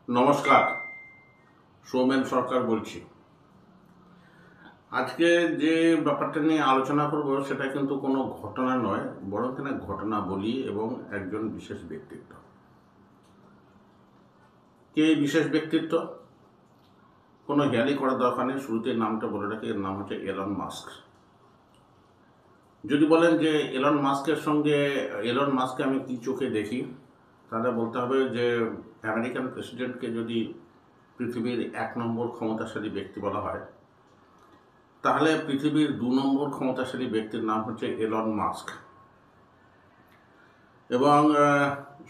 নমস্কার, সৌমেন সরকার বলছি। আজকে যে ব্যাপারটা নিয়ে আলোচনা করব সেটা কিন্তু কোনো ঘটনা নয়, বরং কিনা ঘটনা বলি এবং একজন বিশেষ ব্যক্তিত্ব। কে বিশেষ ব্যক্তিত্ব? কোনো জ্ঞানী করার দরকার নেই, শুরুতে নামটা বলে রাখি, এর নাম হচ্ছে এলন মাস্ক। যদি বলেন যে এলন মাস্ককে আমি কি চোখে দেখি, তাহলে বলতে হবে যে আমেরিকান প্রেসিডেন্টকে যদি পৃথিবীর 1 নম্বর ক্ষমতাশালী ব্যক্তি বলা হয়, তাহলে পৃথিবীর 2 নম্বর ক্ষমতাশালী ব্যক্তির নাম হচ্ছে এলন মাস্ক। এবং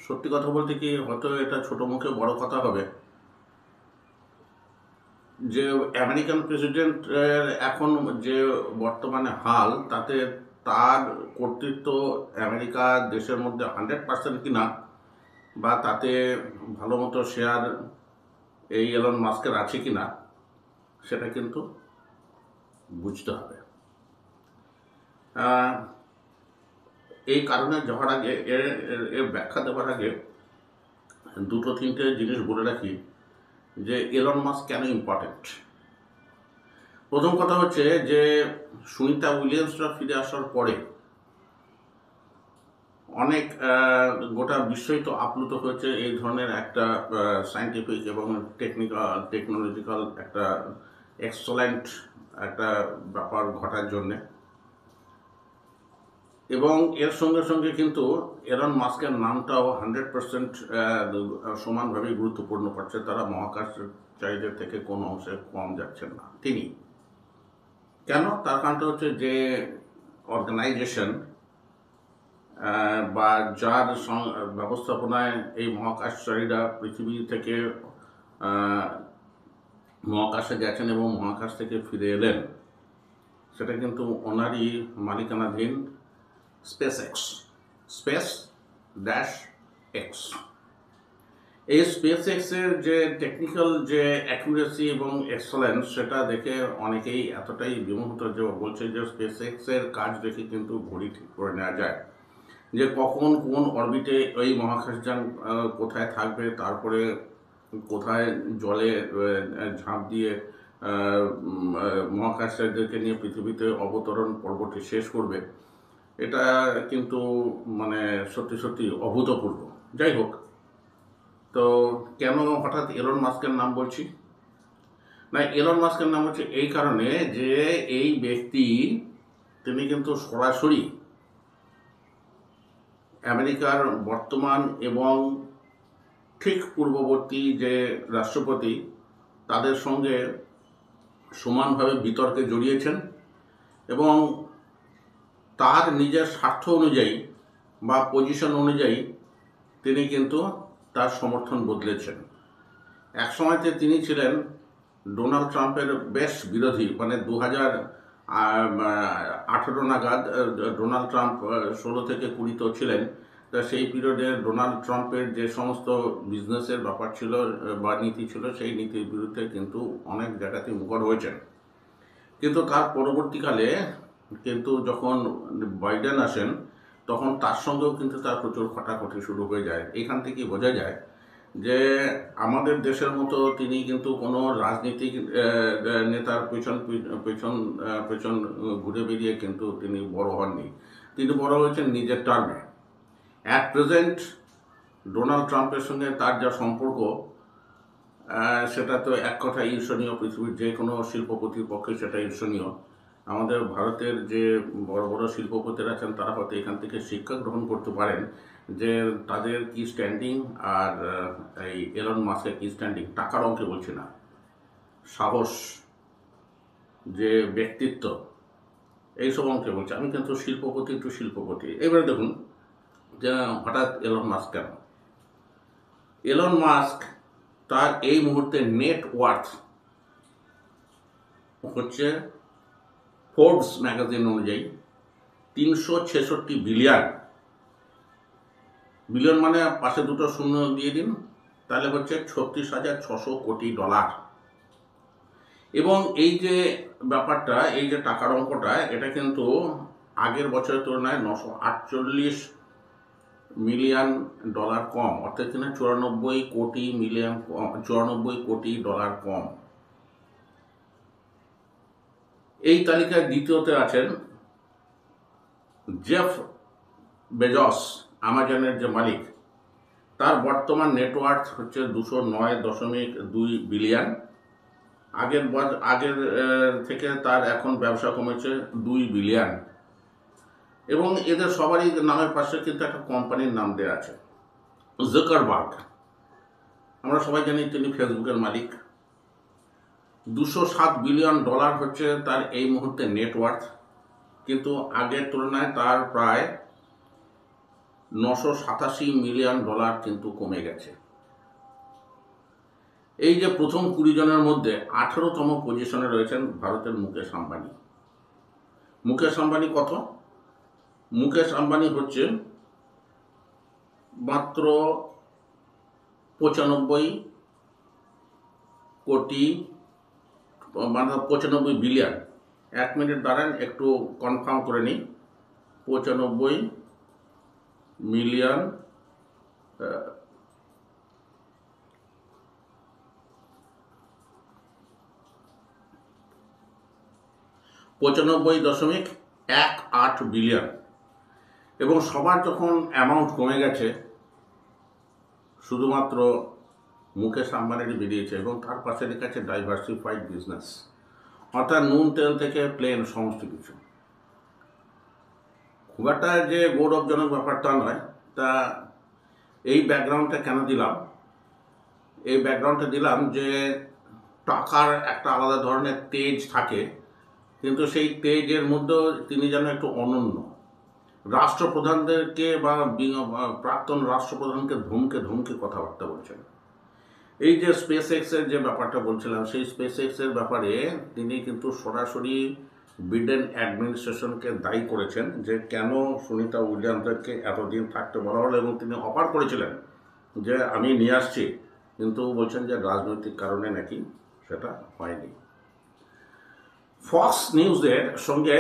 সত্যি কথা বলতে কি, হয়তো এটা ছোট মুখে বড় কথা হবে, যে আমেরিকান প্রেসিডেন্টের এখন যে বর্তমানে হাল, তাতে তার কর্তৃত্ব আমেরিকা দেশের মধ্যে 100% কিনা, বা তাতে ভালো মতো শেয়ার এই এলন মাস্কের আছে কিনা, সেটা কিন্তু বুঝতে হবে। এই কারণে যাওয়ার আগে, এর ব্যাখ্যা দেওয়ার আগে 2-3টে জিনিস বলে রাখি যে এলন মাস্ক কেন ইম্পর্টেন্ট। প্রথম কথা হচ্ছে যে সুনিতা উইলিয়ামসরা ফিরে আসার পরে অনেক গোটা বিশ্বই তো আপ্লুত হয়েছে এই ধরনের একটা সায়েন্টিফিক এবং টেকনোলজিক্যাল একটা এক্সেলেন্ট একটা ব্যাপার ঘটার জন্যে। এবং এর সঙ্গে সঙ্গে কিন্তু এলন মাস্কের নামটাও 100% সমানভাবে গুরুত্বপূর্ণ করছে। তারা মহাকাশচারীদের থেকে কোনো অংশে কম যাচ্ছেন না তিনি। কেন? তার কারণটা হচ্ছে যে অর্গানাইজেশন বা যার ব্যবস্থাপনায় এই মহাকাশচারীরা পৃথিবী থেকে মহাকাশে গেছেন এবং মহাকাশ থেকে ফিরে এলেন, সেটা কিন্তু ওনারই মালিকানাধীন SpaceX। এই SpaceX-এর যে টেকনিক্যাল যে অ্যাকুরেসি এবং এক্সেলেন্স, সেটা দেখে অনেকেই এতটাই বিমোহিত যে বলছে যে SpaceX-এর কাজ দেখে কিন্তু ঘড়ি ঠিক করে নেওয়া যায় যে কখন কোন অরবিটে ওই মহাকাশযান কোথায় থাকবে, তারপরে কোথায় জলে ঝাঁপ দিয়ে মহাকাশচারীদেরকে নিয়ে পৃথিবীতে অবতরণ পর্বটি শেষ করবে। এটা কিন্তু মানে সত্যি সত্যি অভূতপূর্ব। যাই হোক, তো কেন হঠাৎ এলন মাস্কের নাম বলছি? না, এলন মাস্কের নাম হচ্ছে এই কারণে যে এই ব্যক্তি, তিনি কিন্তু সরাসরি আমেরিকার বর্তমান এবং ঠিক পূর্ববর্তী যে রাষ্ট্রপতি, তাদের সঙ্গে সমানভাবে বিতর্কে জড়িয়েছেন এবং তার নিজের স্বার্থ অনুযায়ী বা পজিশন অনুযায়ী তিনি কিন্তু তার সমর্থন বদলেছেন। এক সময়তে তিনি ছিলেন ডোনাল্ড ট্রাম্পের বেশ বিরোধী, মানে 2018 নাগাদ ডোনাল্ড ট্রাম্প 16 থেকে 20 ছিলেন। তা সেই পিরিয়ডে ডোনাল্ড ট্রাম্পের যে সমস্ত বিজনেসের ব্যাপার ছিল বা নীতি ছিল, সেই নীতির বিরুদ্ধে কিন্তু অনেক জায়গাতে মুখর হয়েছেন। কিন্তু তার পরবর্তীকালে কিন্তু যখন বাইডেন আসেন, তখন তার সঙ্গেও কিন্তু তার প্রচুর খটাখটি শুরু হয়ে যায়। এখান থেকে বোঝা যায় যে আমাদের দেশের মতো তিনি কিন্তু কোনো রাজনীতিক নেতার পেছন ঘুরে বেরিয়ে কিন্তু তিনি বড় হননি। তিনি বড় হয়েছেন নিজের টার্মে। অ্যাট প্রেজেন্ট ডোনাল্ড ট্রাম্পের সঙ্গে তার যা সম্পর্ক, সেটা তো এক কথা ঈর্ষণীয়, পৃথিবীর যে কোনো শিল্পপতির পক্ষে সেটা ঈর্ষণীয়। আমাদের ভারতের যে বড় বড় শিল্পপতিরা আছেন তারা হয়তো এখান থেকে শিক্ষা গ্রহণ করতে পারেন যে তাদের কি স্ট্যান্ডিং আর এই এলন মাস্কের কি স্ট্যান্ডিং। টাকার অঙ্কে বলছি না, সাহস, যে ব্যক্তিত্ব, এইসব অঙ্কে বলছি আমি। কিন্তু শিল্পপতি টু শিল্পপতি। এবারে দেখুন যে হঠাৎ এলন মাস্ক কেন? এলন মাস্ক তার এই মুহূর্তে নেট ওয়ার্থ হচ্ছে ফোর্বস ম্যাগাজিন অনুযায়ী 366 বিলিয়ন। বিলিয়ন মানে পাশে দুটো শূন্য দিয়ে দিন, তাহলে হচ্ছে 36,600 কোটি ডলার। এবং এই যে ব্যাপারটা, এই যে টাকার অঙ্কটা, এটা কিন্তু আগের বছরের তুলনায় 948 মিলিয়ন ডলার কম, অর্থাৎ কিনা 94 কোটি মিলিয়ন, 94 কোটি ডলার কম। এই তালিকায় দ্বিতীয়তে আছেন জেফ বেজস, আমাজনের যে মালিক। তার বর্তমান নেটওয়ার্থ হচ্ছে 209.2 বিলিয়ন। আগের থেকে তার এখন ব্যবসা কমেছে 2 বিলিয়ন। এবং এদের সবারই নামের পাশে কিন্তু একটা কোম্পানির নাম দেওয়া আছে, জুকারবার্গ। আমরা সবাই জানি তিনি ফেসবুকের মালিক। 207 বিলিয়ন ডলার হচ্ছে তার এই মুহূর্তে নেটওয়ার্থ, কিন্তু আগের তুলনায় তার প্রায় 987 মিলিয়ন ডলার কিন্তু কমে গেছে। এই যে প্রথম 20 জনের মধ্যে 18তম পজিশনে রয়েছেন ভারতের মুকেশ আম্বানি। মুকেশ আম্বানি কত? মুকেশ আম্বানি হচ্ছে মাত্র 95 কোটি, মানে 95 বিলিয়ন। 1 মিনিট দাঁড়ান, একটু কনফার্ম করে নিই। 95 মিলিয়ন 95.18 বিলিয়ন। এবং সবার যখন অ্যামাউন্ট কমে গেছে, শুধুমাত্র মুকেশ আম্বানির বেরিয়েছে এবং তার পাশে লেখা আছে ডাইভার্সিফাইড বিজনেস, অর্থাৎ নুন তেল থেকে প্লেন সমস্ত কিছু। খুব একটা যে গৌরবজনক ব্যাপারটা নয়। তা এই ব্যাকগ্রাউন্ডটা কেন দিলাম? এই ব্যাকগ্রাউন্ডটা দিলাম যে টাকার একটা আলাদা ধরনের তেজ থাকে, কিন্তু সেই তেজের মধ্যেও তিনি যেন একটু অনন্য। রাষ্ট্রপ্রধানদেরকে বা প্রাক্তন রাষ্ট্রপ্রধানকে ধমকে ধমকে কথাবার্তা বলছেন। এই যে স্পেস এক্সের যে ব্যাপারটা বলছিলাম, সেই স্পেস এক্সের ব্যাপারে তিনি কিন্তু সরাসরি বিডেন অ্যাডমিনিস্ট্রেশনকে দায়ী করেছেন যে কেন সুনিতা উইলিয়ামসদেরকে এতদিন থাকতে বলা হলো। এবং তিনি অফার করেছিলেন যে আমি নিয়ে আসছি, কিন্তু বলছেন যে রাজনৈতিক কারণে নাকি সেটা হয়নি। ফক্স নিউজের সঙ্গে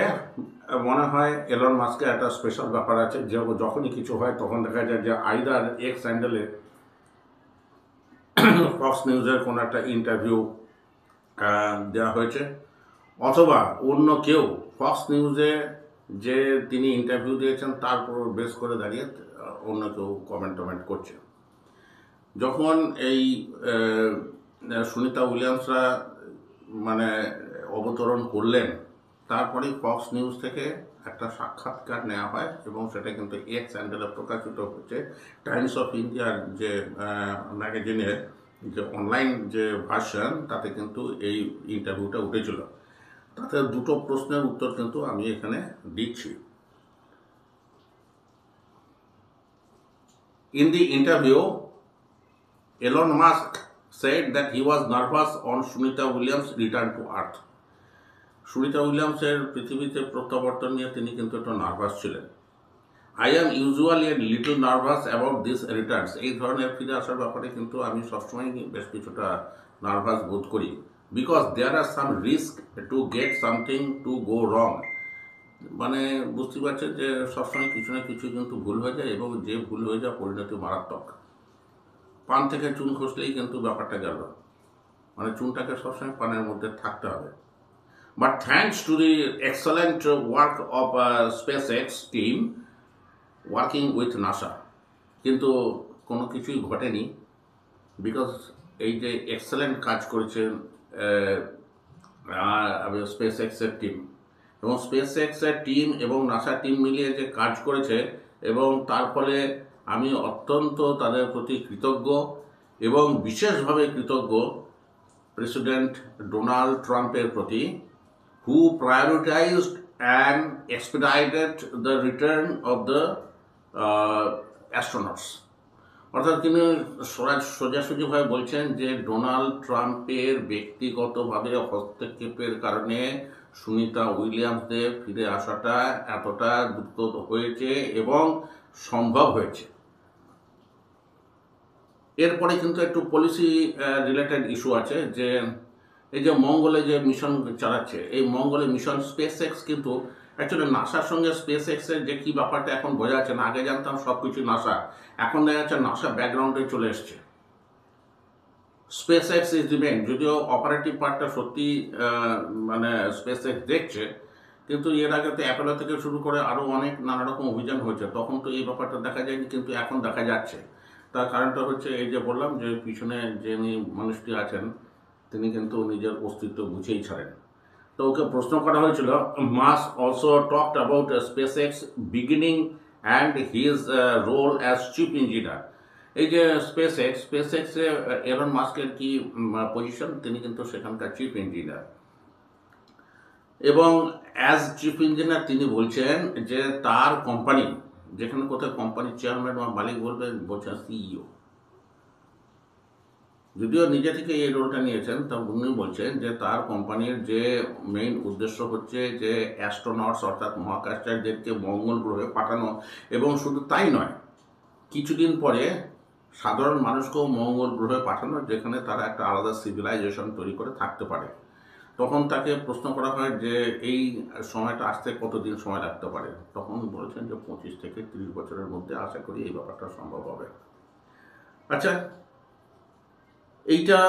মনে হয় এলন মাস্কের একটা স্পেশাল ব্যাপার আছে, যে যখনই কিছু হয় তখন দেখা যায় যে আইদার এক্স হ্যান্ডেলে ফক্স নিউজের কোনো একটা ইন্টারভিউ দেওয়া হয়েছে, অথবা অন্য কেউ ফক্স নিউজে যে তিনি ইন্টারভিউ দিয়েছেন তার উপর বেস করে দাঁড়িয়ে অন্য কেউ কমেন্ট করছে। যখন এই সুনিতা উইলিয়ামসরা মানে অবতরণ করলেন, তারপরে ফক্স নিউজ থেকে একটা সাক্ষাৎকার নেওয়া হয় এবং সেটা কিন্তু এক্স হ্যান্ডেলে প্রকাশিত হচ্ছে। টাইমস অফ ইন্ডিয়ার যে ম্যাগাজিনের যে অনলাইন যে ভার্সন, তাতে কিন্তু এই ইন্টারভিউটা উঠেছিল। তাতে দুটো প্রশ্নের উত্তর কিন্তু আমি এখানে দিচ্ছি। In the interview, Elon Musk said that he was nervous on Sunita Williams' return to Earth. Sunita উইলিয়ামসের পৃথিবীতে প্রত্যাবর্তন নিয়ে তিনি কিন্তু একটু নার্ভাস ছিলেন। I am usually a little nervous about this returns. এই ধরনের ফিরে আসার ব্যাপারে কিন্তু আমি সবসময় বেশ কিছুটা নার্ভাস বোধ করি, because there are some risk to get something to go wrong. মানে বুঝতে পারছেন যে সবসময় কিছু না কিছু কিন্তু ভুল হয়ে যায়, এবং যে ভুল হয়ে যায় পরিণতি মারাত্মক। পান থেকে চুন খসলেই কিন্তু ব্যাপারটা গেল, মানে চুনটাকে সবসময় পানের মধ্যে থাকতে হবে। But thanks to the excellent work of SpaceX team working with NASA, কিন্তু কোনো কিছুই ঘটেনি, বিকজ এই যে এক্সেলেন্ট কাজ করেছেন স্পেস এক্সের টিম, এবং স্পেস এক্সের টিম এবং নাসা টিম মিলিয়ে যে কাজ করেছে, এবং তার ফলে আমি অত্যন্ত তাদের প্রতি কৃতজ্ঞ, এবং বিশেষভাবে কৃতজ্ঞ প্রেসিডেন্ট ডোনাল্ড ট্রাম্পের প্রতি, who prioritized and expedited the return of the astronauts. অর্থাৎ তিনি সোজাসুজিভাবে বলছেন যে ডোনাল্ড ট্রাম্পের ব্যক্তিগতভাবে হস্তক্ষেপের কারণে সুনিতা উইলিয়ামসদের ফিরে আসাটা এতটা দ্রুত হয়েছে এবং সম্ভব হয়েছে। এরপরে কিন্তু একটু পলিসি রিলেটেড ইস্যু আছে, যে এই যে মঙ্গলে যে মিশন চালাচ্ছে, এই মঙ্গলে মিশন স্পেস এক্স কিন্তু অ্যাকচুয়ালি নাসার সঙ্গে স্পেস এক্সের যে কী ব্যাপারটা এখন বোঝা যাচ্ছে না। আগে জানতাম সব কিছু নাসা, এখন দেখা যাচ্ছে নাসা ব্যাকগ্রাউন্ডে চলে এসছে। Space x is the main, যদিও অপারেটিভ পার্টটা সত্যি মানে স্পেস এক্স দেখছে, কিন্তু এর আগে তো অ্যাপোলো থেকে শুরু করে আরও অনেক নানা রকম অভিযান হয়েছে, তখন তো এই ব্যাপারটা দেখা যায়নি, কিন্তু এখন দেখা যাচ্ছে। তার কারণটা হচ্ছে এই যে বললাম যে পিছনে যিনি মানুষটি আছেন তিনি কিন্তু নিজের অস্তিত্ব বুঝেই ছাড়েন। তো ওকে প্রশ্ন করা হয়েছিল, Musk also talked about SpaceX beginning and his role as chief engineer. এই যে স্পেস এক্সে এলন মাস্কের কি পজিশন, তিনি কিন্তু সেখানকার চিফ ইঞ্জিনিয়ার, এবং অ্যাজ চিফ ইঞ্জিনিয়ার তিনি বলছেন যে তার কোম্পানি, যেখানে কোথায় কোম্পানির চেয়ারম্যান বা মালিক বলছেন সিইও, যদিও নিজে থেকে এই রোলটা নিয়েছেন, তা উনি বলছেন যে তার কোম্পানির যে মেইন উদ্দেশ্য হচ্ছে যে অ্যাস্ট্রোনটস অর্থাৎ মহাকাশচারীদেরকে মঙ্গল গ্রহে পাঠানো, এবং শুধু তাই নয়, কিছুদিন পরে সাধারণ মানুষকেও মঙ্গল গ্রহে পাঠানো, যেখানে তারা একটা আলাদা সিভিলাইজেশন তৈরি করে থাকতে পারে। তখন তাকে প্রশ্ন করা হয় যে এই সময়টা আসতে কতদিন সময় লাগতে পারে, তখন বলেছেন যে 25 থেকে 30 বছরের মধ্যে আশা করি এই ব্যাপারটা সম্ভব হবে। আচ্ছা, এইটা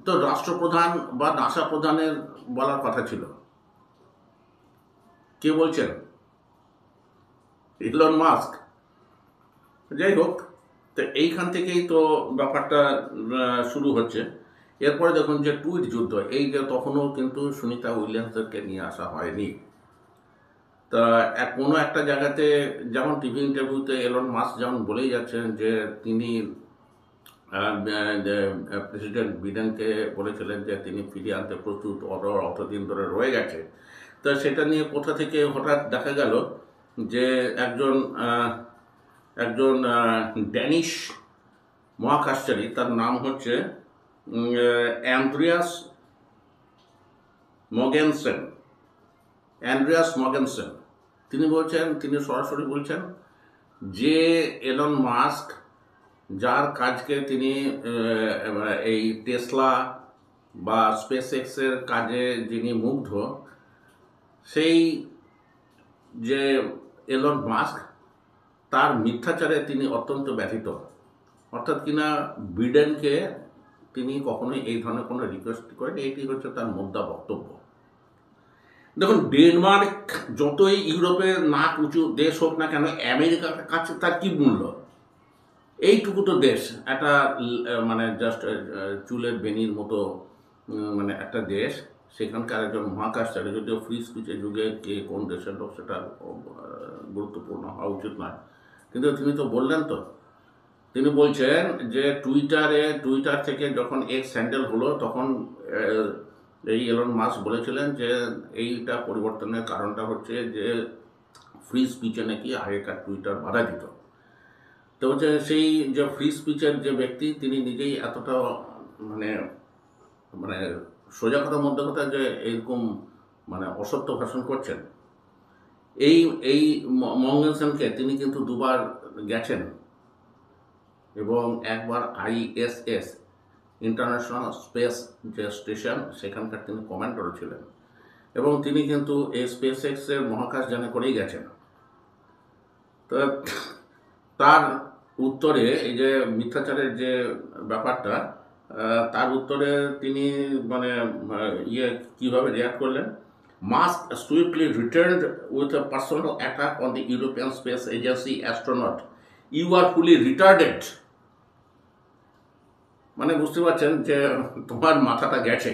তো রাষ্ট্রপ্রধান বা নাসা প্রধানের বলার কথা ছিল, কে বলছেন? Elon Musk. যাই হোক, তো এইখান থেকেই তো ব্যাপারটা শুরু হচ্ছে। এরপরে দেখুন যে টুইট যুদ্ধ, এই যে তখনও কিন্তু সুনিতা উইলিয়ামসদেরকে নিয়ে আসা হয়নি। তা কোনো একটা জায়গাতে যেমন টিভি ইন্টারভিউতে এলন মাস্ক যেমন বলেই যাচ্ছেন যে তিনি প্রেসিডেন্ট বিডেনকে বলেছিলেন যে তিনি ফিরিয়ে আনতে প্রস্তুত, অতদিন ধরে রয়ে গেছে। তা সেটা নিয়ে কোথা থেকে হঠাৎ দেখা গেল যে একজন ড্যানিশ মহাকাশচারী, তার নাম হচ্ছে অ্যান্ড্রিয়াস মগেনসেন, তিনি সরাসরি বলছেন যে এলন মাস্ক যার কাজকে তিনি এই টেসলা বা স্পেস এক্সের কাজে যিনি মুগ্ধ, সেই যে এলন মাস্ক তার মিথ্যাচারে তিনি অত্যন্ত ব্যথিত। অর্থাৎ কিনা বিডেনকে তিনি কখনোই এই ধরনের কোনো রিকোয়েস্ট করেন, এইটি হচ্ছে তার মোদ্দা বক্তব্য। দেখুন, ডেনমার্ক যতই ইউরোপের নাক উঁচু দেশ হোক না কেন, আমেরিকার কাছে তার কি মূল্য? এইটুকু তো দেশ, একটা মানে জাস্ট চুলের বেনির মতো মানে একটা দেশ, সেখানকার একজন মহাকাশচারী, যদিও ফ্রি স্পিচের যুগে কে কোন দেশের লোক সেটা গুরুত্বপূর্ণ হওয়া উচিত নয়, কিন্তু তিনি তো বললেন, তো তিনি বলছেন যে টুইটার থেকে যখন এক্স হ্যান্ডেল হলো, তখন এই এলন মাস্ক বলেছিলেন যে এইটা পরিবর্তনের কারণটা হচ্ছে যে ফ্রি স্পিচে নাকি আগেকার টুইটার বাধা দিত। তো হচ্ছে সেই যে ফ্রি স্পিচের যে ব্যক্তি, তিনি নিজেই এতটা মানে মানে সোজা কথা মধ্য কথা যে এরকম মানে অসত্য ভাষণ করছেন। এই মঙ্গেনসেনকে তিনি কিন্তু দুবার গেছেন, এবং একবার ISS ইন্টারন্যাশনাল স্পেস যে স্টেশন সেখানকার তিনি কমান্ডারও ছিলেন, এবং তিনি কিন্তু এই স্পেস এক্সের মহাকাশযানে করেই গেছেন। তো তার উত্তরে এই যে মিথ্যাচারের যে ব্যাপারটা, তার উত্তরে তিনি মানে কীভাবে রিয়াক্ট করলেন, mask swiftly returned with a personal attack on the European Space Agency astronaut. You are fully retarded. মানে বুঝতে পারছেন যে তোমার মাথাটা গেছে।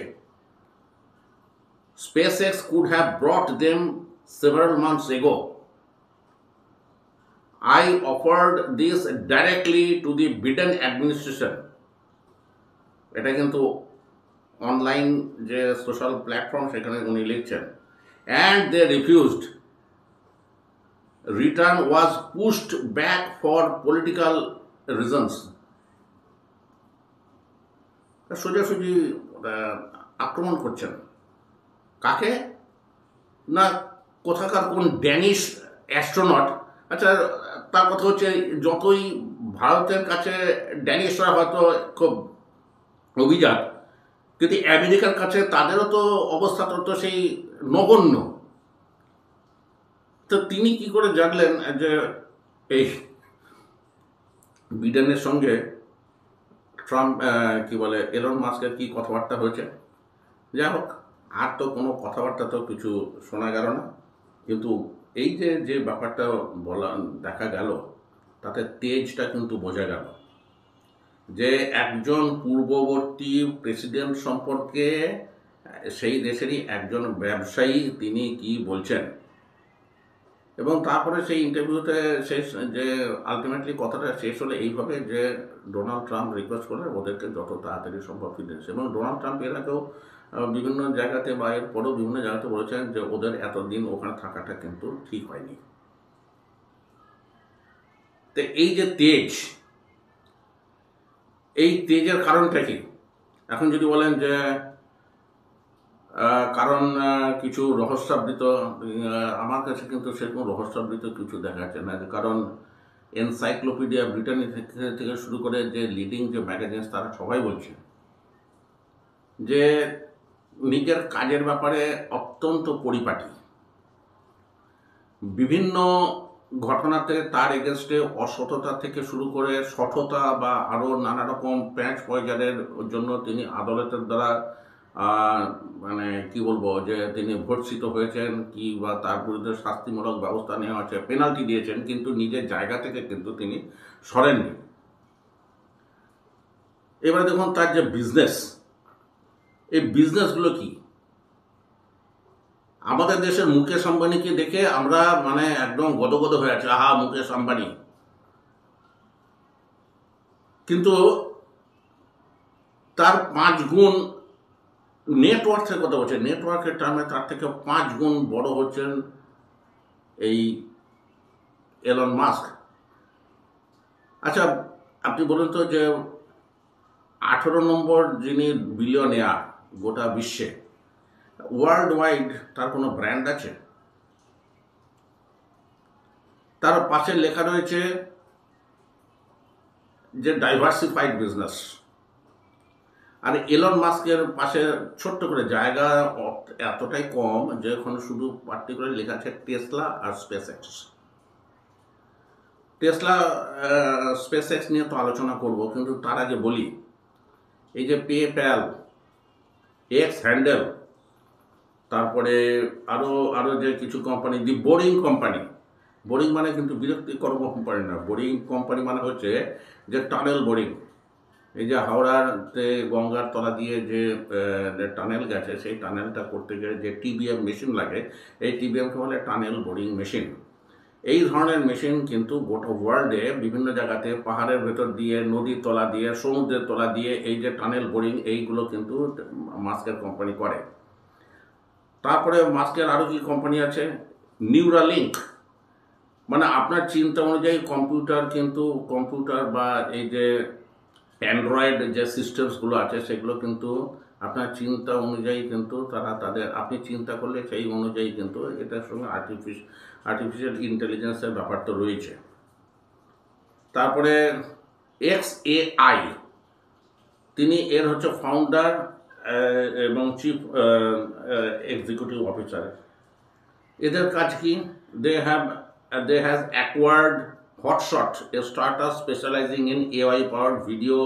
SpaceX could have brought them several months ago. I offered this directly to the Biden administration. এটা কিন্তু online যে সোশ্যাল প্ল্যাটফর্ম সেখানে উনি লিখছেন। And they refused. Return was pushed back for political reasons. সোজাসুজি আক্রমণ করছেন কাকে না, কোথাকার কোন ড্যানিশ অ্যাস্ট্রোনট। আচ্ছা, তার কথা হচ্ছে যতই ভারতের কাছে ড্যানিশরা হয়তো খুব অভিজাত, কিন্তু আমেরিকার কাছে তাদেরও তো অবস্থা তো সেই নগণ্য। তো তিনি কি করে জানলেন যে এই বিডেনের সঙ্গে ট্রাম্প কি বলে এলন মাস্কের কি কথাবার্তা হয়েছে? যাই হোক, আর তো কোনো কথাবার্তা তো কিছু শোনা গেল না, কিন্তু এই যে যে ব্যাপারটা বলা দেখা গেল তাতে তেজটা কিন্তু বোঝা গেল যে একজন পূর্ববর্তী প্রেসিডেন্ট সম্পর্কে সেই দেশেরই একজন ব্যবসায়ী তিনি কি বলছেন। এবং তারপরে সেই ইন্টারভিউতে শেষ যে আলটিমেটলি কথাটা শেষ হলে এইভাবে যে ডোনাল্ড ট্রাম্প রিকোয়েস্ট করে ওদেরকে যত তাড়াতাড়ি সম্ভব ফিরে এসে, এবং ডোনাল্ড ট্রাম্প এর আগেও বিভিন্ন জায়গাতে বা এর পরেও বিভিন্ন জায়গাতে বলেছেন যে ওদের এতদিন ওখানে থাকাটা কিন্তু ঠিক হয়নি। তো এই যে তেজ, এই তেজের কারণটা কি? এখন যদি বলেন যে কারণ কিছু রহস্যাবৃত, আমার কাছে কিন্তু সেরকম রহস্যাবৃত কিছু দেখা যাচ্ছে না। কারণ এনসাইক্লোপিডিয়া ব্রিটানি থেকে শুরু করে যে লিডিং যে ম্যাগাজিনস তারা সবাই বলছে যে নিজের কাজের ব্যাপারে অত্যন্ত পরিপাটি, বিভিন্ন ঘটনাতে তার এগেনস্টে অসততা থেকে শুরু করে সঠতা বা আরও নানা রকম প্যাঁচ পয়জারের জন্য তিনি আদালতের দ্বারা মানে কি বলবো যে তিনি ভর্ৎসিত হয়েছেন কি বা তার বিরুদ্ধে শাস্তিমূলক ব্যবস্থা নেওয়া হচ্ছে, পেনাল্টি দিয়েছেন, কিন্তু নিজের জায়গা থেকে কিন্তু তিনি সরেননি। এবারে দেখুন তার যে বিজনেস, এই বিজনেসগুলো কি? আমাদের দেশের মুকেশ আম্বানিকে দেখে আমরা মানে একদম গদগদ হয়ে আছি, আহা মুকেশ আম্বানি, কিন্তু তার 5 গুণ নেটওয়ার্কের কথা বলছে, নেটওয়ার্কের টার্মে তার থেকে 5 গুণ বড় হচ্ছেন এই এলন মাস্ক। আচ্ছা, আপনি বলুন তো যে 18 নম্বর যিনি বিলিয়নিয়ার গোটা বিশ্বে, ওয়ার্ল্ড ওয়াইড তার কোনো ব্র্যান্ড আছে? তার পাশে লেখা রয়েছে যে ডাইভার্সিফাইড বিজনেস। আর এলন মাস্কের পাশে ছোট্ট করে জায়গা এতটাই কম যে ওখানে শুধু পার্টিকুলার লেখা আছে টেসলা আর স্পেসএক্স। টেসলা স্পেসএক্স নিয়ে তো আলোচনা করব, কিন্তু তার আগে বলি এই যে পেপ্যাল, এক্স হ্যান্ডেল, তারপরে আরও যে কিছু কোম্পানি, দি বোরিং কোম্পানি, বোরিং মানে কিন্তু বিরক্তিকর কোম্পানি না, বোরিং কোম্পানি মানে হচ্ছে যে টানেল বোরিং। এই যে হাওড়াতে গঙ্গার তলা দিয়ে যে টানেল গেছে, সেই টানেলটা করতে গেলে যে টিবিএম মেশিন লাগে, এই টিবিএমকে বলে টানেল বোরিং মেশিন। এই ধরনের মেশিন কিন্তু গোটা ওয়ার্ল্ডে বিভিন্ন জায়গাতে পাহাড়ের ভেতর দিয়ে, নদীর তলা দিয়ে, সমুদ্রের তলা দিয়ে এই যে টানেল বোরিং, এইগুলো কিন্তু মাস্কের কোম্পানি করে। তারপরে মাস্কের আরও কি কোম্পানি আছে, নিউরালিঙ্ক, মানে আপনার চিন্তা অনুযায়ী কম্পিউটার বা এই যে অ্যান্ড্রয়েড যে সিস্টেমসগুলো আছে সেগুলো কিন্তু আপনার চিন্তা অনুযায়ী কিন্তু আপনি চিন্তা করলে সেই অনুযায়ী কিন্তু এটার সঙ্গে আর্টিফিশিয়াল ইন্টেলিজেন্সের ব্যাপার তো রয়েছে। তারপরে XAI, তিনি এর হচ্ছে ফাউন্ডার এবং চিফ এক্সিকিউটিভ অফিসার। এদের কাজ কি? they has acquired Hotshot, a startup specializing in AI powered video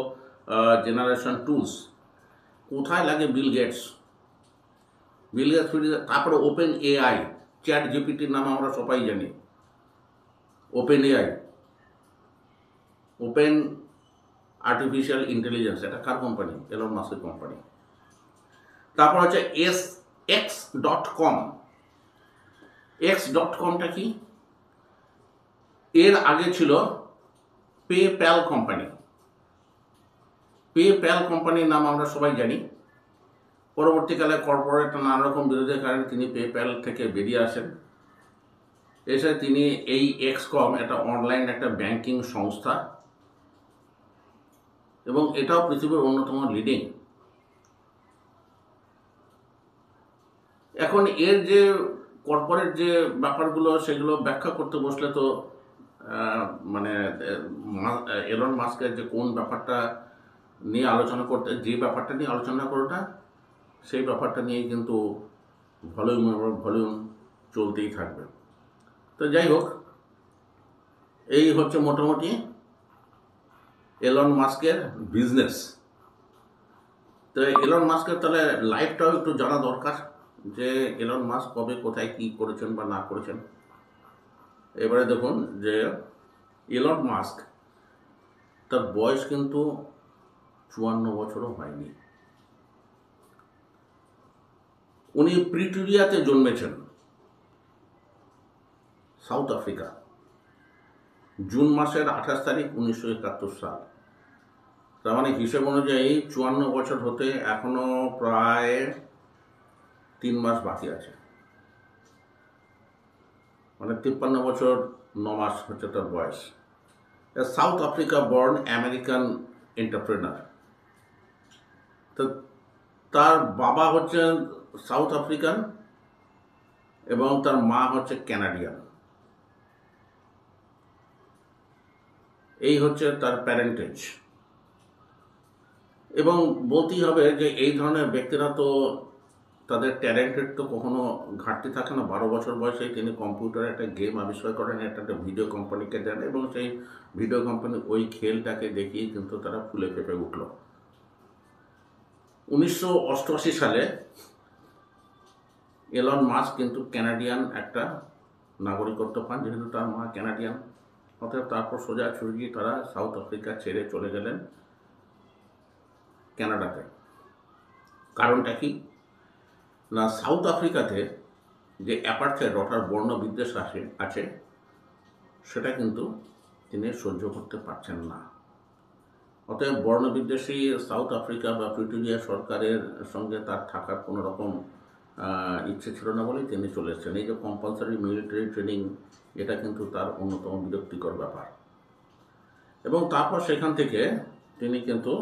generation tools. কোথায় লাগে? Bill Gates. তারপরে ওপেন এআই, চ্যাট জিপিটির নাম আমরা সবাই জানি, open AI, open artificial intelligence, এটা কার কোম্পানি? এলন মাস্কের কোম্পানি। তারপর হচ্ছে x.com। x.comটা কি? এর আগে ছিল পেপ্যাল কোম্পানি। পেপ্যাল কোম্পানির নাম আমরা সবাই জানি। পরবর্তীকালে কর্পোরেট নানা রকম বিরোধের কারণে তিনি পেপ্যাল থেকে বেরিয়ে আসেন। এসে তিনি এই এক্সকম, একটা অনলাইন একটা ব্যাংকিং সংস্থা, এবং এটাও পৃথিবীর অন্যতম লিডিং। এখন এর যে কর্পোরেট যে ব্যাপারগুলো, সেগুলো ব্যাখ্যা করতে বসলে তো মানে এলন মাস্কের যে কোন ব্যাপারটা নিয়ে আলোচনা করতে, যে ব্যাপারটা নিয়ে আলোচনা করাটা, সেই ব্যাপারটা নিয়েই কিন্তু ভলিউম চলতেই থাকবে। তো যাই হোক, এই হচ্ছে মোটামুটি এলন মাস্কের বিজনেস। তো এলন মাস্কের তাহলে লাইফটাও একটু জানা দরকার, যে এলন মাস্ক কবে কোথায় কি করেছেন বা না করেছেন। এবারে দেখুন যে এলন মাস্ক, তার বয়স কিন্তু 54 বছরও হয়নি। উনি প্রিটোরিয়াতে জন্মেছেন, সাউথ আফ্রিকা, জুন মাসের 28 তারিখ 1971 সাল। তার মানে হিসেব অনুযায়ী 54 বছর হতে এখনো প্রায় 3 মাস বাকি আছে। মানে 53 বছর 9 মাস হচ্ছে তার বয়স। South Africa born American entrepreneur. তো তার বাবা হচ্ছেন সাউথ আফ্রিকান এবং তার মা হচ্ছে ক্যানাডিয়ান। এই হচ্ছে তার প্যারেন্টেজ। এবং বলতেই হবে যে এই ধরনের ব্যক্তিরা তো তাদের ট্যালেন্টের তো কখনো ঘাটতি থাকে না। 12 বছর বয়সে তিনি কম্পিউটারে একটা গেম আবিষ্কার করেন, একটা ভিডিও কোম্পানিকে দেন, এবং সেই ভিডিও কোম্পানি ওই খেলটাকে দেখিয়ে কিন্তু তারা ফুলে ফেঁপে উঠল। 1988 সালে এলন মাস্ক কিন্তু ক্যানাডিয়ান একটা নাগরিকত্ব পান, যেহেতু তার মা ক্যানাডিয়ান। অর্থাৎ তারপর সোজা ছুটি তারা সাউথ আফ্রিকা ছেড়ে চলে গেলেন কানাডাতে। কারণটা কি না, সাউথ আফ্রিকাতে যে অ্যাপার্থাইড অর্থাৎ বর্ণ বিদ্বেষ আছে, সেটা কিন্তু তিনি সহ্য করতে পারছেন না। অতএব বর্ণবিদ্বেষী সাউথ আফ্রিকা বা প্রিটোরিয়া সরকারের সঙ্গে তার থাকার কোনো রকম ইচ্ছে ছিল না বলেই তিনি চলে এসেছেন। এই যে কম্পালসারি মিলিটারি ট্রেনিং, এটা কিন্তু তার অন্যতম বিরক্তিকর ব্যাপার। এবং তারপর সেখান থেকে তিনি কিন্তু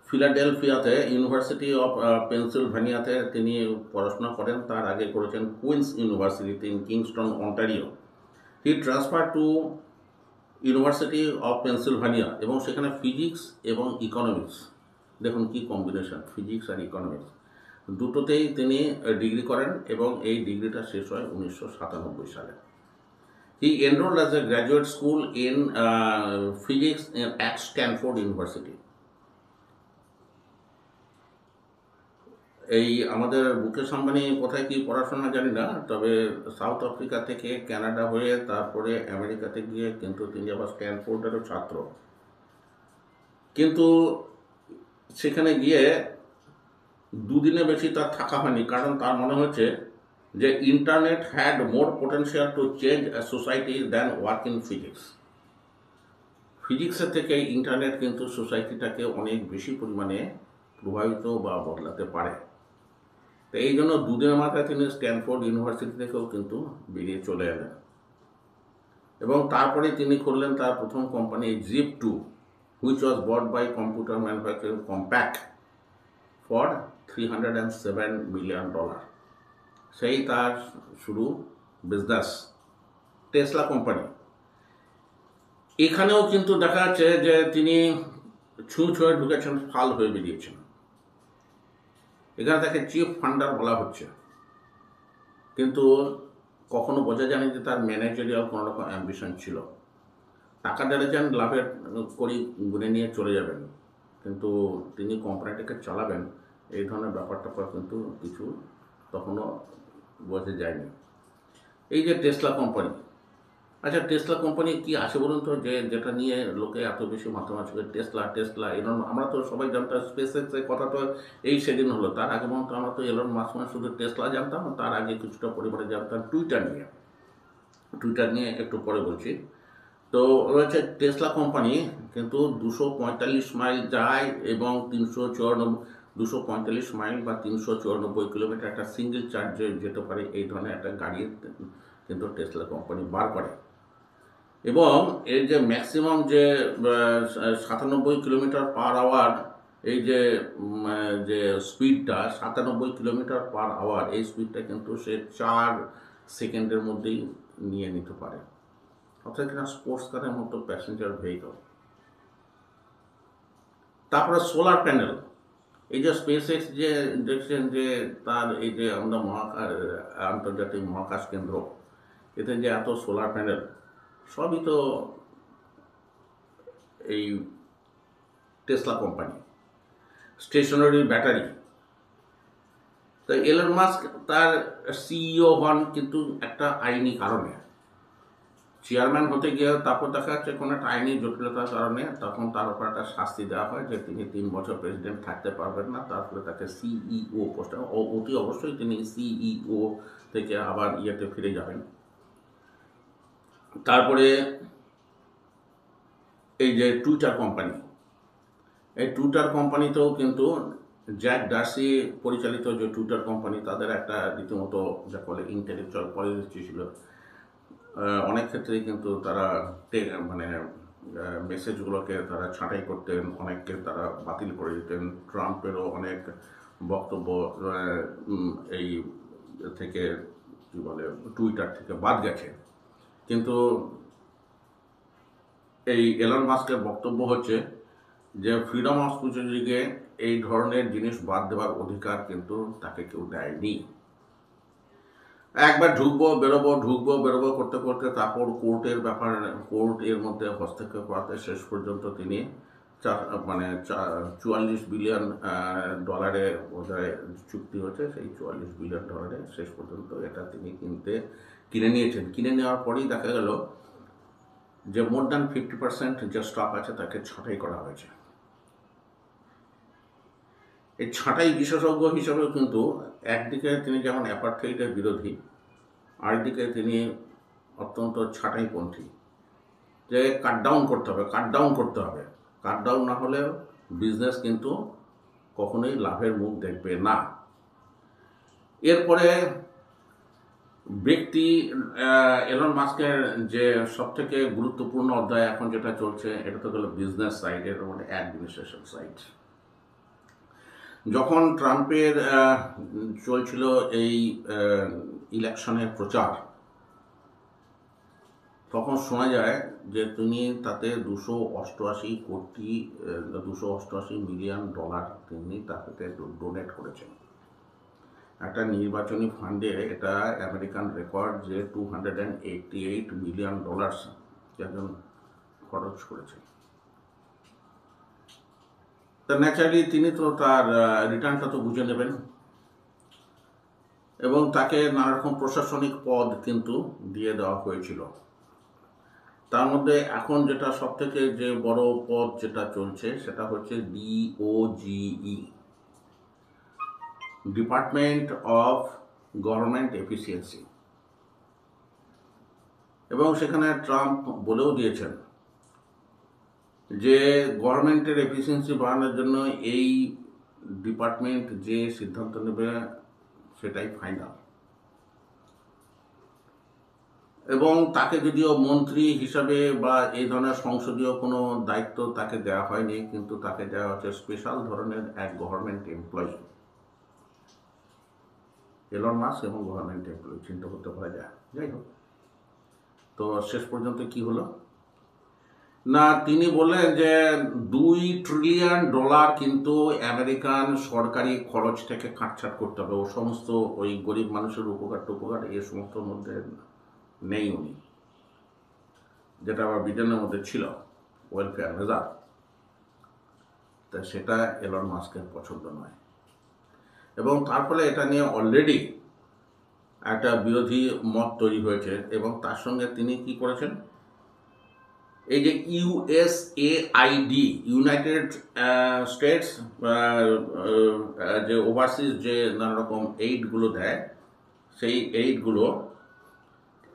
ফিলাডেলফিয়াতে ইউনিভার্সিটি অফ পেনসিলভানিয়াতে তিনি পড়াশোনা করেন। তার আগে করেছেন Queen's University in Kingston, Ontario. He transfer to University of Pennsylvania, এবং সেখানে ফিজিক্স এবং ইকোনমিক্স, দেখুন কি কম্বিনেশন, ফিজিক্স আর ইকোনমিক্স দুটোতেই তিনি ডিগ্রি করেন, এবং এই ডিগ্রিটা শেষ হয় 1997 সালে। He enrolled as a graduate school in physics at Stanford University. এই আমাদের মুকেশ আম্বানি কোথায় কি পড়াশোনা জানি না, তবে সাউথ আফ্রিকা থেকে কানাডা হয়ে তারপরে আমেরিকাতে গিয়ে কিন্তু তিনি আবার স্ট্যানফোর্ডেরও ছাত্র। কিন্তু সেখানে গিয়ে দুদিনে বেশি তার থাকা হয়নি, কারণ তার মনে হচ্ছে যে internet had more potential to change a society than work in physics. ফিজিক্সের থেকে ইন্টারনেট কিন্তু সোসাইটিটাকে অনেক বেশি পরিমাণে প্রভাবিত বা বদলাতে পারে। তো এই জন্য দুদিনের মাথায় তিনি স্ট্যানফোর্ড ইউনিভার্সিটি থেকেও কিন্তু বেরিয়ে চলে এলেন, এবং তারপরে তিনি করলেন তার প্রথম company ZIP2, which was bought by computer manufacturing Compaq for $307 million. সেই তার শুরু বিজনেস। টেসলা কোম্পানি, এখানেও কিন্তু দেখা যাচ্ছে যে তিনি ছুঁয়ে ঢুকেছেন, ফাল হয়ে বেরিয়েছেন। এখানে তাকে চিফ ফান্ডার বলা হচ্ছে, কিন্তু কখনো বোঝা যায়নি যে তার ম্যানেজারিয়াল কোনো রকম অ্যাম্বিশন ছিল। টাকা ডেরেছেন, লাভের করি গুনে নিয়ে চলে যাবেন, কিন্তু তিনি কোম্পানিটাকে চালাবেন এই ধরনের ব্যাপারটা কিন্তু কিছু তখনও বোঝা যায়নি। এই যে টেসলা কোম্পানি, আচ্ছা, টেসলা কোম্পানি কি আছে বলুন তো, যেটা নিয়ে লোকে এত বেশি মাতামাতি করে? টেসলা টেসলা এলন, আমরা তো সবাই জানতাম স্পেস এক্স এর কথা তো এই সেদিন হলো। তার আগে পর্যন্ত আমরা তো এলন মাস্ক মানে শুধু টেসলা জানতাম, তার আগে কিছুটা পরিমাণে জানতাম টুইটার নিয়ে। টুইটার নিয়ে একটু পরে বলছি। তো রয়েছে টেসলা কোম্পানি, কিন্তু 245 মাইল যায় এবং 245 মাইল বা 394 কিলোমিটার একটা সিঙ্গেল চার্জে যেতে পারে, এই ধরনের একটা গাড়ি কিন্তু টেসলা কোম্পানি বার করে। এবং এর যে ম্যাক্সিমাম যে 97 কিলোমিটার পার আওয়ার, এই যে যে স্পিডটা 97 কিলোমিটার পার আওয়ার, এই স্পিডটা কিন্তু সে 4 সেকেন্ডের মধ্যেই নিয়ে নিতে পারে। অর্থাৎ কিনা স্পোর্টস কারের মতো প্যাসেঞ্জার ভেহিকল। তারপরে সোলার প্যানেল, এই যে স্পেস এক্স যে দেখছেন যে তার এই যে আমরা আন্তর্জাতিক মহাকাশ কেন্দ্র, এতে যে এত সোলার প্যানেল, সবই তো এই টেসলা কোম্পানি। স্টেশনারি ব্যাটারি, তো এলন মাস্ক তার সিইও হন কিন্তু একটা আইনি কারণে। চেয়ারম্যান হতে গিয়ে তারপর দেখা যাচ্ছে কোনো একটা আইনি জটিলতার কারণে তখন তার উপর একটা শাস্তি দেওয়া হয় যে তিনি 3 বছর প্রেসিডেন্ট থাকতে পারবেন না। তারপরে তাকে সিইও পোস্টে, অতি অবশ্যই তিনি সিইও থেকে আবার ইয়েতে ফিরে যাবেন। তারপরে এই যে টুইটার কোম্পানি, এই টুইটার কোম্পানিতেও কিন্তু জ্যাক ডার্সি পরিচালিত যে টুইটার কোম্পানি, তাদের একটা রীতিমতো যা বলে ইন্টেলেকচুয়াল পলিসি ছিল। অনেক ক্ষেত্রেই কিন্তু তারা মানে মেসেজগুলোকে তারা ছাঁটাই করতেন, অনেককে তারা বাতিল করে দিতেন। ট্রাম্পেরও অনেক বক্তব্য এই থেকে কী বলে টুইটার থেকে বাদ গেছে। কিন্তু এই এলন মাস্কের বক্তব্য হচ্ছে যে ফ্রিডম অফ স্পিচে এই ধরনের জিনিস বাদ দেওয়ার অধিকার কিন্তু তাকে কেউ দেয়নি। একবার ঢুকবো বেরোবো করতে করতে তারপর কোর্টের ব্যাপার, কোর্ট এর মধ্যে হস্তক্ষেপ করাতে শেষ পর্যন্ত তিনি 44 বিলিয়ন ডলারে বোধহয় চুক্তি হচ্ছে, সেই 44 বিলিয়ন ডলারে শেষ পর্যন্ত এটা তিনি কিনে নিয়েছেন। কিনে নেওয়ার পরেই দেখা গেল যে মোর দ্যান 50% যে স্টক আছে তাকে ছাঁটাই করা হয়েছে। এই ছাঁটাই বিশেষজ্ঞ হিসেবেও কিন্তু একদিকে তিনি যেমন অ্যাপার্থাইডের বিরোধী, আরেকদিকে তিনি অত্যন্ত ছাঁটাইপন্থী, যে কাটডাউন করতে হবে। কাটডাউন না হলে বিজনেস কিন্তু কখনোই লাভের মুখ দেখবে না। এরপরে ব্যক্তি এলন মাস্কের যে সবথেকে গুরুত্বপূর্ণ অধ্যায় এখন যেটা চলছে, এটা তো হলো বিজনেস সাইড, এর মানে অ্যাডমিনিস্ট্রেশন সাইড। যখন ট্রাম্পের চলছিল এই ইলেকশনের প্রচার, তখন শোনা যায় যে তিনি তাতে 288 মিলিয়ন ডলার তিনি তাতে ডোনেট করেছেন একটা নির্বাচনী ফান্ডে। এটা আমেরিকান রেকর্ড যে 288 মিলিয়ন ডলার একজন খরচ করেছেন। তা ন্যাচারালি তিনি তো তার রিটার্নটা তো বুঝে নেবেন, এবং তাকে নানা রকম প্রশাসনিক পদ কিন্তু দিয়ে দেওয়া হয়েছিল। তার মধ্যে এখন যেটা সব থেকে যে বড় পদ যেটা চলছে সেটা হচ্ছে DOGE, department of government efficiency. এবং সেখানে ট্রাম্প বলেও দিয়েছেন যে গভর্নমেন্টের এফিসিয়েন্সি বাড়ানোর জন্য এই ডিপার্টমেন্ট যে সিদ্ধান্ত নেবে সেটাই ফাইনাল। এবং তাকে যদিও মন্ত্রী হিসাবে বা এই ধরনের সংসদীয় কোনো দায়িত্ব তাকে দেওয়া হয়নি, কিন্তু তাকে দেওয়া হচ্ছে স্পেশাল ধরনের এক গভর্নমেন্ট এমপ্লয়ি। এলন মাস্ক এবং গভর্নমেন্ট এমপ্লয়ি, চিন্তা করতে পারা যায়। যাই হোক, তো শেষ পর্যন্ত কি হলো না, তিনি বললেন যে $2 ট্রিলিয়ন কিন্তু আমেরিকান সরকারি খরচ থেকে কাটছাট করতে হবে। ও সমস্ত ওই গরিব মানুষের উপকার এই সমস্ত মধ্যে নেই উনি, যেটা আবার ব্রিটেনের মধ্যে ছিল ওয়েলফেয়ার মেজার। তা সেটা এলন মাস্কের পছন্দ নয়। এবং তার ফলে এটা নিয়ে অলরেডি একটা বিরোধী মত তৈরি হয়েছে, এবং তার সঙ্গে তিনি কি করেছেন, এই যে ইউএসএআইডি, ইউনাইটেড স্টেটস যে ওভারসিজ যে নানা রকম এইডগুলো দেয়, সেই এইডগুলো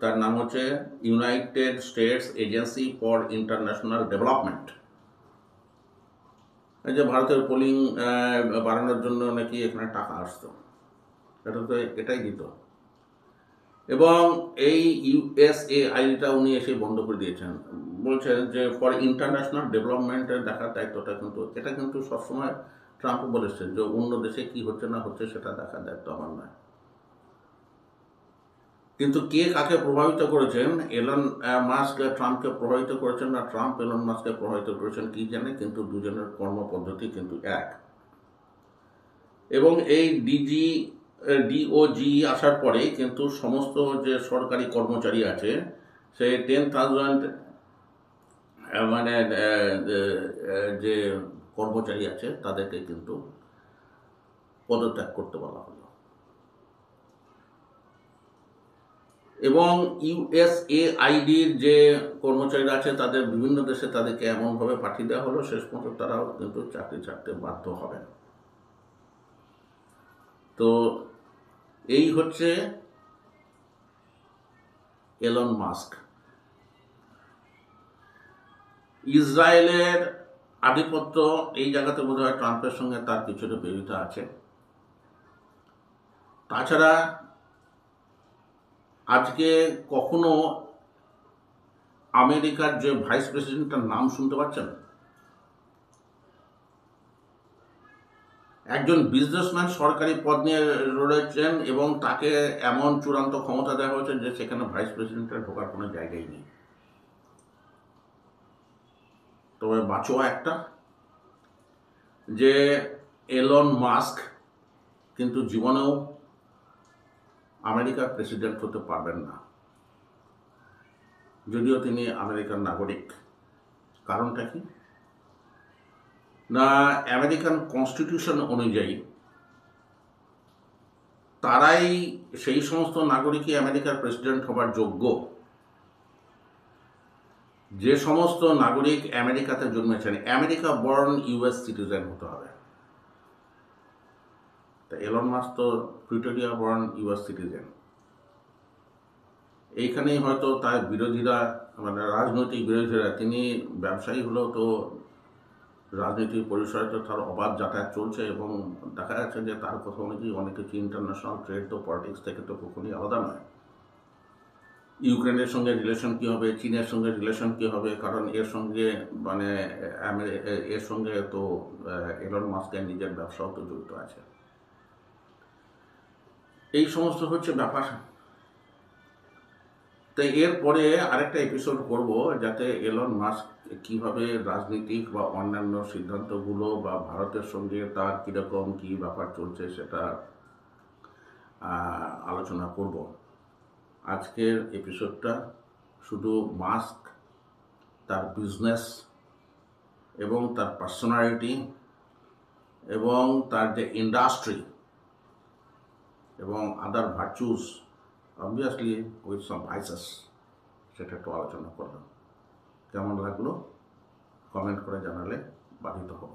তার নাম হচ্ছে United states agency for international development. এই যে ভারতের পোলিং বাড়ানোর জন্য নাকি এখানে টাকা আসতো, এটা তো এটাই দিত, এবং এই ইউএসএআইডিটা উনি এসে বন্ধ করে দিয়েছেন। বলছেন যে ফর ইন্টারন্যাশনাল ডেভেলপমেন্টের দেখার দায়িত্বটা কিন্তু, এটা কিন্তু সবসময় ট্রাম্প বলেছেন যে অন্য দেশে কি হচ্ছে না হচ্ছে সেটা দেখার দায়িত্ব আমার নয়। কিন্তু কে কাকে প্রভাবিত করেছেন, এলন মাস্ক ট্রাম্পকে প্রভাবিত করেছেন না ট্রাম্প এলন মাস্ককে প্রভাবিত করেছেন কি জানে, কিন্তু দুজনের কর্মপদ্ধতি কিন্তু এক। এবং এই ডিওজি আসার পরে কিন্তু সমস্ত যে সরকারি কর্মচারী আছে, সে 10,000 মানে যে কর্মচারী আছে তাদেরকে কিন্তু পদত্যাগ করতে বলা হলো। এবং ইউএসএআইডির যে কর্মচারীরা আছে তাদের বিভিন্ন দেশে তাদেরকে এমনভাবে পাঠিয়ে দেওয়া হলো, শেষ পর্যন্ত তারাও কিন্তু চাকরি ছাড়তে বাধ্য হবেন। তো এই হচ্ছে এলন মাস্ক। ইসরায়েলের আধিপত্য এই জায়গাতে বোধহয় ট্রাম্পের সঙ্গে তার কিছুটা বিরোধিতা আছে। তাছাড়া আজকে কখনো আমেরিকার যে ভাইস প্রেসিডেন্টের নাম শুনতে পাচ্ছেন? একজন বিজনেসম্যান সরকারি পদ নিয়ে রয়েছেন এবং তাকে এমন চূড়ান্ত ক্ষমতা দেওয়া হয়েছে যে সেখানে ভাইস প্রেসিডেন্টের ঢোকার কোনো জায়গাই নেই। তবে বাঁচোয়া একটা, যে এলন মাস্ক কিন্তু জীবনেও আমেরিকার প্রেসিডেন্ট হতে পারবেন না, যদিও তিনি আমেরিকার নাগরিক। কারণটা কি না, আমেরিকান কনস্টিটিউশন অনুযায়ী তারাই সেই সমস্ত নাগরিকই আমেরিকার প্রেসিডেন্ট হবার যোগ্য যে সমস্ত নাগরিক আমেরিকাতে জন্মেছেন, আমেরিকা বর্ন ইউএস সিটিজেন হতে হবে। তা এলন মাস্ক তো প্রিটোরিয়া বর্ন ইউএস সিটিজেন। এইখানেই হয়তো তার বিরোধীরা, মানে রাজনৈতিক বিরোধীরা, তিনি ব্যবসায়ী হলেও তো রাজনীতির পরিসরে তো তার অবাধ যাতায়াত চলছে, এবং দেখা যাচ্ছে যে তার কথা অনুযায়ী অনেক কিছু ইন্টারন্যাশনাল ট্রেড তো পলিটিক্স থেকে তো কখনই আলাদা নয়। ইউক্রেনের সঙ্গে রিলেশন কী হবে, চীনের সঙ্গে রিলেশন কী হবে, কারণ এর সঙ্গে মানে এর সঙ্গে তো এলন মাস্কের নিজের ব্যবসাও তো জড়িত আছে। এই সমস্ত হচ্ছে ব্যাপার। তাই এরপরে আরেকটা এপিসোড করব, যাতে এলন মাস্ক কিভাবে রাজনীতিক বা অন্যান্য সিদ্ধান্তগুলো বা ভারতের সঙ্গে তার কীরকম কী ব্যাপার চলছে সেটা আলোচনা করব। আজকের এপিসোডটা শুধু মাস্ক, তার বিজনেস এবং তার পার্সোনালিটি এবং তার যে ইন্ডাস্ট্রি এবং other virtues, obviously with some vices, সেটা একটু আলোচনা করলাম। কেমন লাগলো কমেন্ট করে জানালে বাধিত হব।